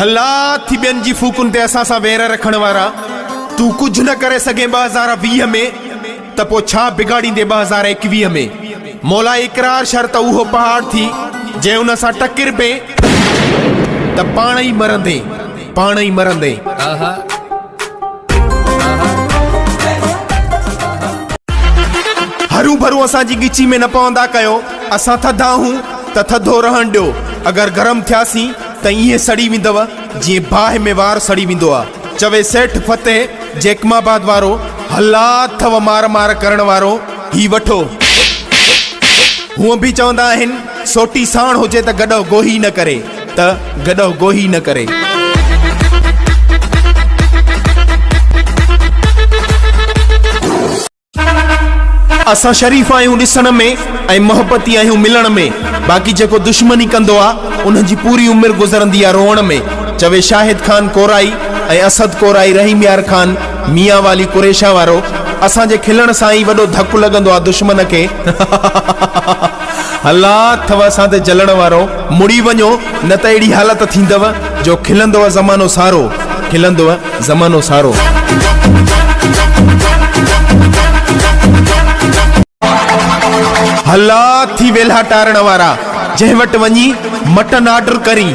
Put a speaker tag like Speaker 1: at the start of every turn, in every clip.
Speaker 1: हल्ला थी ॿियनि जी फूकुनि ते असां सां वेर रखण वारा। तू कुछ न करे सघे 2020 में त पोइ छा बिगाड़ींदे 2021 में। मौला इकरार शर्त उहो पहाड़ थी जे उन सां टकिर पे त पाण ई मरंदे, पाण ई मरंदे। हरू भरू असांजी गिची में न पवंदा कयो। असां थधा हूं त थधो रहण ॾियो। अगर गरम थियासीं त ईअं सड़ी वेंदव जीअं बाहि में वार सड़ी वेंदो आहे। चवे सेठ फतेह जेकमाबाद वारो, हल्ला अथव मार मार करण वारो, ही वठो। हूअं बि चवंदा आहिनि सोटी साण हुजे त गॾो गोही न करे, त गॾो गोही न करे। असां शरीफ़ आहियूं ॾिसण में ऐं मोहब्बती आहियूं मिलण में। बाक़ी जेको दुश्मनी कंदो आहे उन जी पूरी उमिरि गुज़रंदी आहे रोअण में। चवे शाहिद खान कोराई ऐं असद कोराई रहीम यार खान मियां वाली कुरेशा वारो। असांजे खिलण सां ई वॾो धकु लॻंदो आहे दुश्मन खे। हल्ला अथव असां ते जलण वारो, मुड़ी वञो न त अहिड़ी हालत थींदव जो खिलंदव ज़मानो सारो, खिलंदव ज़मानो सारो। हल्ला थी वेल्हा टारण वारा, जंहिं वटि वञी मटन ऑर्डर करी,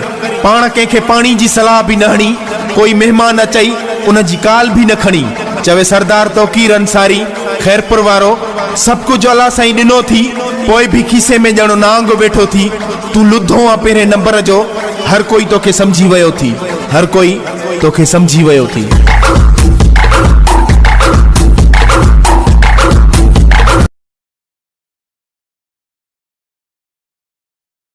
Speaker 1: पाण कंहिंखे पाणी जी सलाह बि न हणी, कोई महिमान अचई उन जी काल बि न खणी। चवे सरदार तौकीर अंसारी खैरपुर वारो, सभु कुझु अलाह साईं ॾिनो थी, पोइ बि खीसे में ॼणो नांग वेठो थी। तू लुधो आहे पहिरें नंबर जो, हर कोई तोखे समझी वियो थी, हर कोई तोखे समझी वियो थी।